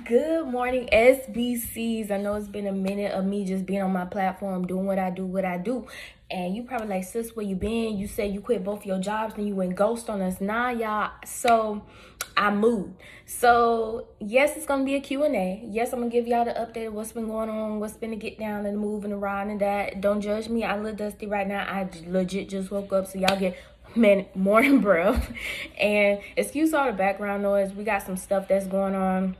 Good morning, SBCs. I know it's been a minute of me just being on my platform doing what I do. And you probably like, sis, where you been? You said you quit both your jobs and you went ghost on us. Nah, y'all. So I moved. So yes, it's gonna be a Q&A. Yes, I'm gonna give y'all the update of what's been going on, what's been to get down and moving around and that. Don't judge me. I look dusty right now. I legit just woke up, so y'all get morning breath. And excuse all the background noise. We got some stuff that's going on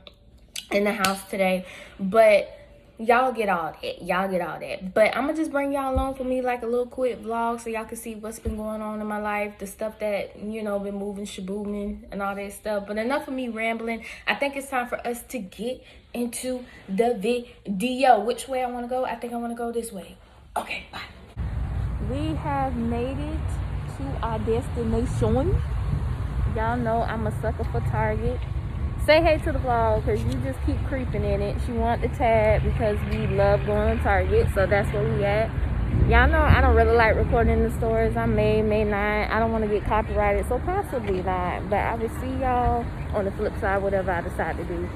in the house today, but y'all get all that. But I'm gonna just bring y'all along for me like a little quick vlog so y'all can see what's been going on in my life, the stuff that been moving, shabooming and all that stuff. But enough of me rambling. I think it's time for us to get into the video. Which way I want to go? I think I want to go this way. Okay, bye. We have made it to our destination. Y'all know I'm a sucker for Target. Say hey to the vlog because you just keep creeping in it. She want the tag because we love going to Target, so that's where we at. Y'all know I don't really like recording in the stores. I may not. I don't want to get copyrighted, so possibly not. But I will see y'all on the flip side, whatever I decide to do.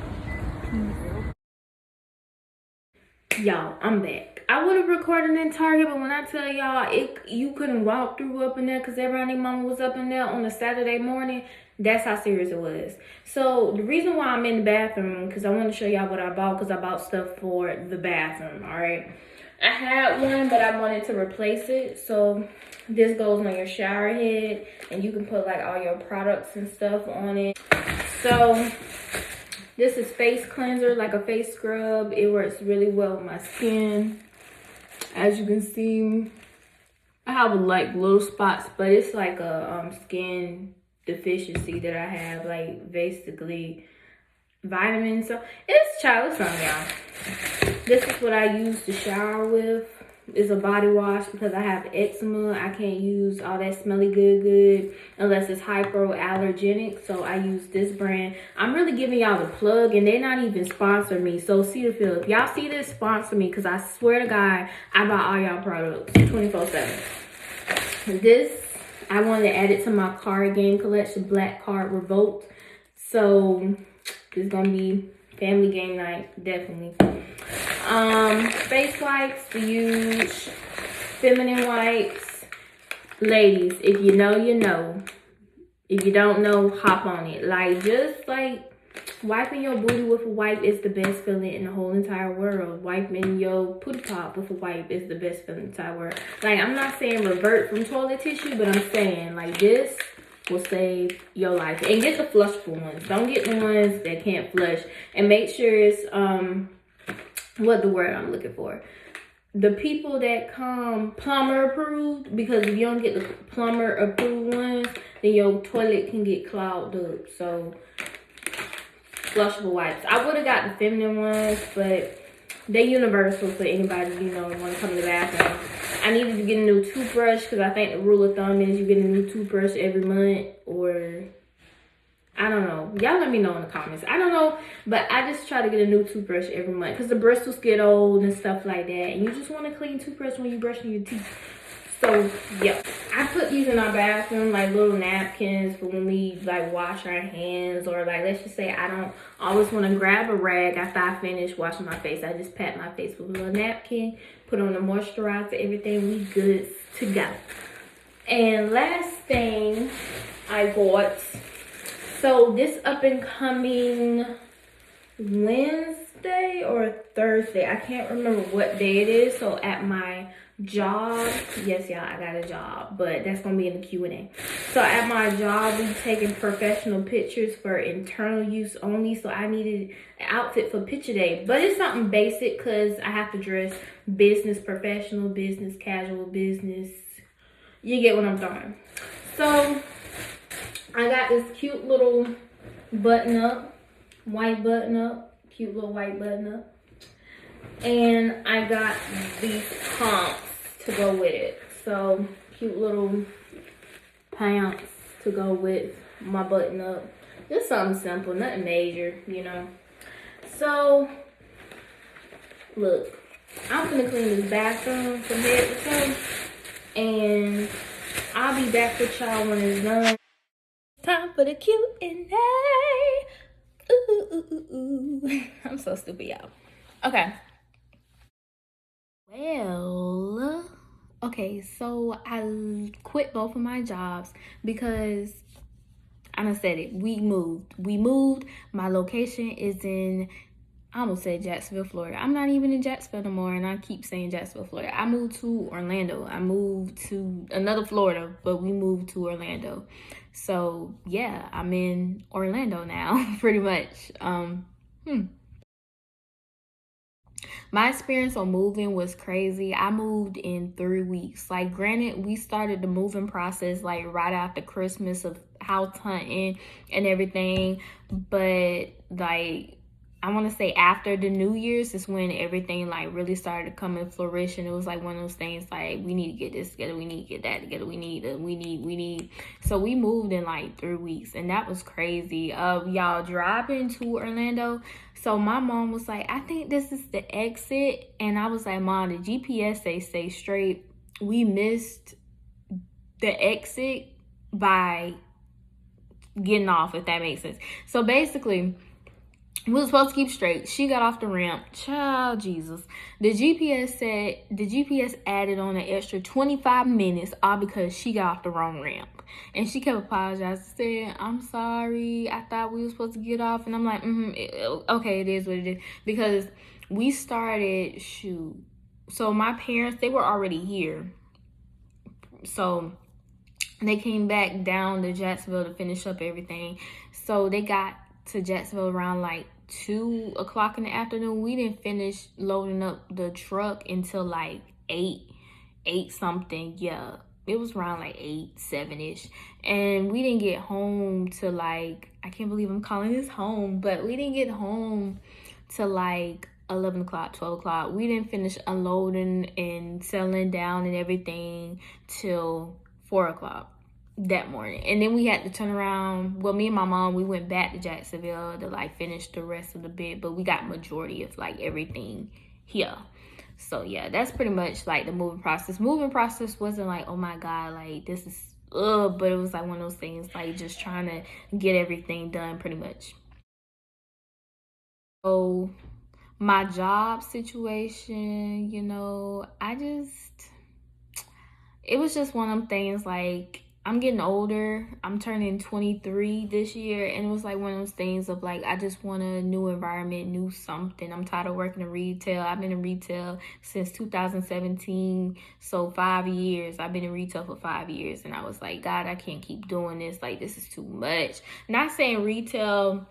Y'all, I'm back. I would have recorded in Target, but when I tell y'all, you couldn't walk through up in there because everybody mama was up in there on a Saturday morning. That's how serious it was. So the reason why I'm in the bathroom, because I want to show y'all what I bought, because I bought stuff for the bathroom, all right? I had one, but I wanted to replace it. So this goes on your shower head, and you can put like all your products and stuff on it. So this is face cleanser, like a face scrub. It works really well with my skin. As you can see, I have like little spots, but it's like a skin deficiency that I have, like basically vitamins. So it's childless on y'all. This is what I use to shower with. It's a body wash because I have eczema. I can't use all that smelly good unless it's hypoallergenic. So I use this brand. I'm really giving y'all the plug, and they're not even sponsoring me. So Cetaphil, if y'all see this, sponsor me, because I swear to God, I buy all y'all products 24/7. This, I wanted to add it to my card game collection, Black Card Revolt. So this is gonna be family game night, definitely. Face wipes, to use feminine wipes. Ladies, if you know, you know. If you don't know, hop on it. Like, just like wiping your booty with a wipe is the best feeling in the whole entire world. Wiping your pooty pop with a wipe is the best feeling in the entire world. Like, I'm not saying revert from toilet tissue, but I'm saying like this will save your life. And get the flushable ones. Don't get the ones that can't flush. And make sure it's what the word I'm looking for. The people that come plumber approved, because if you don't get the plumber approved ones, then your toilet can get clogged up. So flushable wipes. I would have got the feminine ones, but they're universal for anybody, want to come to the bathroom. I needed to get a new toothbrush because I think the rule of thumb is you get a new toothbrush every month, or I don't know. Y'all let me know in the comments. I don't know, but I just try to get a new toothbrush every month because the bristles get old and stuff like that, and you just want a clean toothbrush when you're brushing your teeth. So yeah, I put these in our bathroom, like little napkins for when we like wash our hands, or like, let's just say I don't always want to grab a rag after I finish washing my face. I just pat my face with a little napkin, put on the moisturizer, everything, we good to go. And last thing I bought, so this up and coming Wednesday or Thursday, I can't remember what day it is. So at my job, yes y'all, I got a job, but that's gonna be in the Q&A. So at my job, we taking professional pictures for internal use only. So I needed an outfit for picture day, but it's something basic because I have to dress business professional, business casual, business, you get what I'm throwing. So I got this cute little button up, white button up, cute little white button up. And I got these pumps to go with it. So cute little pants to go with my button up. Just something simple, nothing major, So look, I'm gonna clean this bathroom from head to toe, and I'll be back with y'all when it's done. Time for the Q&A. I'm so stupid, y'all. Okay. Well, okay, so I quit both of my jobs because I done said it. We moved. We moved. My location is in, I almost said Jacksonville, Florida. I'm not even in Jacksonville no more, and I keep saying Jacksonville, Florida. I moved to Orlando. I moved to another Florida, but we moved to Orlando. So yeah, I'm in Orlando now, pretty much. My experience on moving was crazy. I moved in 3 weeks. Like, granted, we started the moving process like right after Christmas of house hunting and everything, but like I want to say after the New Year's is when everything like really started to come in flourish. It was like one of those things like, we need to get this together, we need to get that together, we need. So we moved in like 3 weeks, and that was crazy. Y'all driving to Orlando. So my mom was like, I think this is the exit, and I was like, Mom, the GPS say stay straight. We missed the exit by getting off, if that makes sense. So basically, we were supposed to keep straight. She got off the ramp. Child Jesus. The GPS added on an extra 25 minutes all because she got off the wrong ramp. And she kept apologizing, saying, I'm sorry. I thought we were supposed to get off. And I'm like, okay, it is what it is. Because we started, so my parents, they were already here. So they came back down to Jacksonville to finish up everything. So they got to Jacksonville around like 2 o'clock in the afternoon. We didn't finish loading up the truck until like 8 something. Yeah, it was around like 8, 7-ish. And we didn't get home till like, I can't believe I'm calling this home, but we didn't get home till like 11 o'clock, 12 o'clock. We didn't finish unloading and settling down and everything till 4 o'clock that morning. And then we had to turn around. Well, me and my mom, we went back to Jacksonville to like finish the rest of the bit, but we got majority of like everything here. So yeah, that's pretty much like the moving process. Moving process wasn't like, oh my God, like this is but it was like one of those things like just trying to get everything done pretty much. So my job situation, it was just one of them things like, I'm getting older. I'm turning 23 this year, and it was like one of those things of like, I just want a new environment, new something. I'm tired of working in retail. I've been in retail since 2017, so 5 years. I've been in retail for 5 years, and I was like, God, I can't keep doing this. Like, this is too much. Not saying retail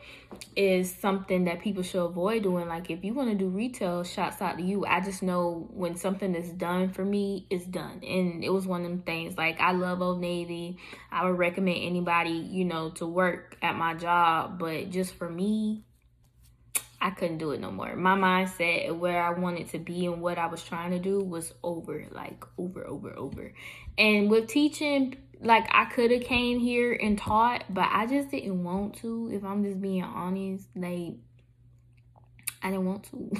is something that people should avoid doing. Like, if you want to do retail, shouts out to you. I just know when something is done for me, it's done. And it was one of them things. Like, I love Old Navy. I would recommend anybody, to work at my job. But just for me, I couldn't do it no more. My mindset where I wanted to be and what I was trying to do was over. Like, over. And with teaching, like, I could have came here and taught, but I just didn't want to. If I'm just being honest, like, I didn't want to.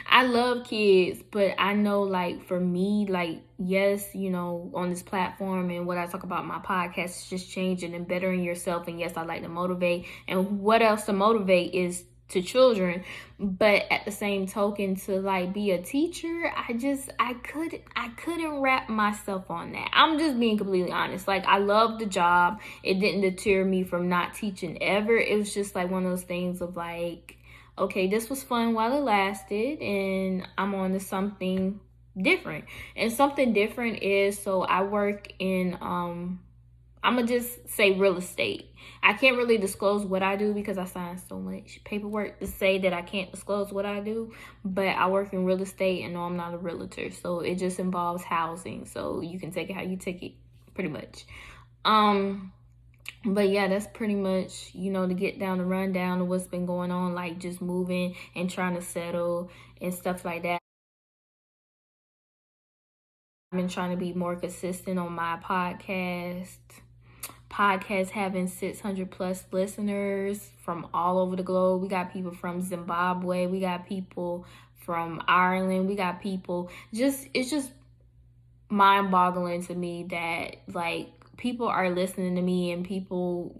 I love kids, but I know, like, for me, like, yes, on this platform and what I talk about my podcast is just changing and bettering yourself. And yes, I like to motivate. And what else to motivate is to children. But at the same token, to like be a teacher, I couldn't wrap myself on that. I'm just being completely honest. Like, I love the job. It didn't deter me from not teaching ever. It was just like one of those things of like, okay, this was fun while it lasted, and I'm on to something different. And something different is, so I work in, I'm going to just say real estate. I can't really disclose what I do because I signed so much paperwork to say that I can't disclose what I do, but I work in real estate, and no, I'm not a realtor. So it just involves housing. So you can take it how you take it, pretty much. But yeah, that's pretty much, to get down the rundown of what's been going on, like just moving and trying to settle and stuff like that. I've been trying to be more consistent on my podcast having 600 plus listeners from all over the globe. We got people from Zimbabwe, we got people from Ireland, we got people, it's just mind-boggling to me that like people are listening to me, and people,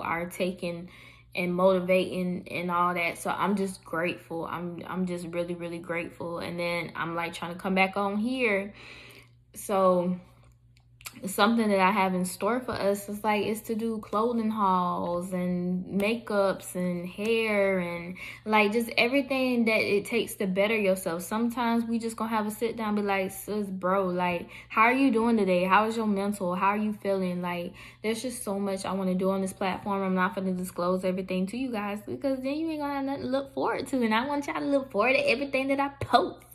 are taking and motivating and all that. So I'm just grateful. I'm just really, really grateful. And then I'm like trying to come back on here. So something that I have in store for us is to do clothing hauls and makeups and hair and like just everything that it takes to better yourself. Sometimes we just gonna have a sit down and be like, sis, bro, like, how are you doing today? How is your mental? How are you feeling? Like, there's just so much I want to do on this platform. I'm not gonna disclose everything to you guys because then you ain't gonna have nothing to look forward to, and I want y'all to look forward to everything that I post.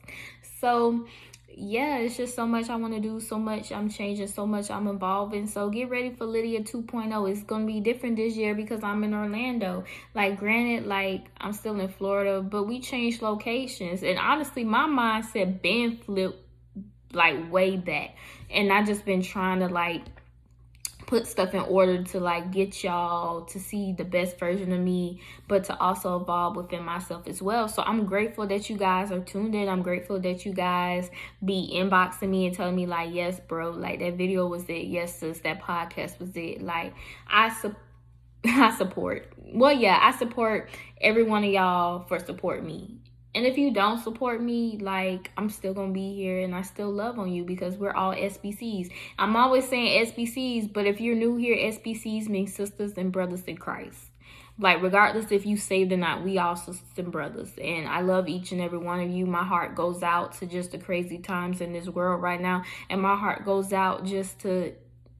So yeah, it's just so much I want to do, so much I'm changing, so much I'm evolving. So get ready for Lydia 2.0. It's going to be different this year because I'm in Orlando. Like, granted, like, I'm still in Florida, but we changed locations. And honestly, my mindset been flipped, like, way back. And I just been trying to, like, put stuff in order to like get y'all to see the best version of me, but to also evolve within myself as well. So I'm grateful that you guys are tuned in. I'm grateful that you guys be inboxing me and telling me like, yes, bro, like that video was it. Yes, sis, that podcast was it. Like I support. Well, yeah, I support every one of y'all for supporting me. And if you don't support me, like, I'm still going to be here and I still love on you because we're all SBCs. I'm always saying SBCs, but if you're new here, SBCs means sisters and brothers in Christ. Like, regardless if you saved or not, we all sisters and brothers. And I love each and every one of you. My heart goes out to just the crazy times in this world right now. And my heart goes out just to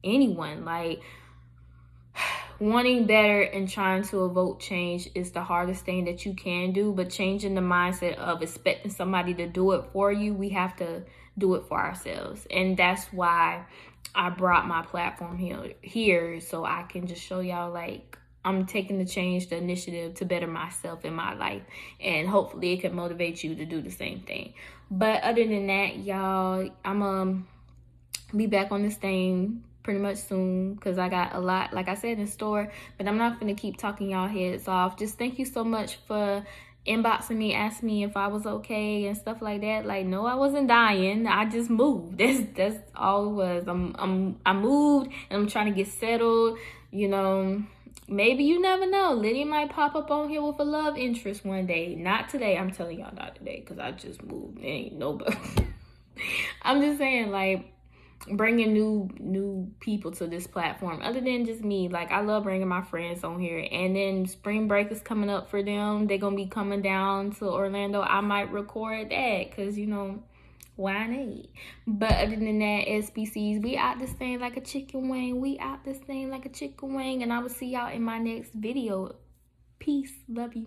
anyone. Like, wanting better and trying to evoke change is the hardest thing that you can do, but changing the mindset of expecting somebody to do it for you, we have to do it for ourselves. And that's why I brought my platform here so I can just show y'all like I'm taking the change, the initiative to better myself in my life, and hopefully it can motivate you to do the same thing. But other than that, y'all, I'm be back on this thing pretty much soon because I got a lot, like I said, in store, but I'm not gonna keep talking y'all heads off. Just thank you so much for inboxing me, asking me if I was okay and stuff like that. Like, no, I wasn't dying. I just moved. That's all it was. I moved and I'm trying to get settled. You know, maybe you never know. Lydia might pop up on here with a love interest one day. Not today. I'm telling y'all, not today because I just moved. There ain't nobody. I'm just saying, like, bringing new people to this platform other than just me. Like, I love bringing my friends on here, and then spring break is coming up for them. They're gonna be coming down to Orlando. I might record that because, you know, why not? But other than that, SBCs, we out this thing like a chicken wing. We out this thing like a chicken wing, and I will see y'all in my next video. Peace. Love you.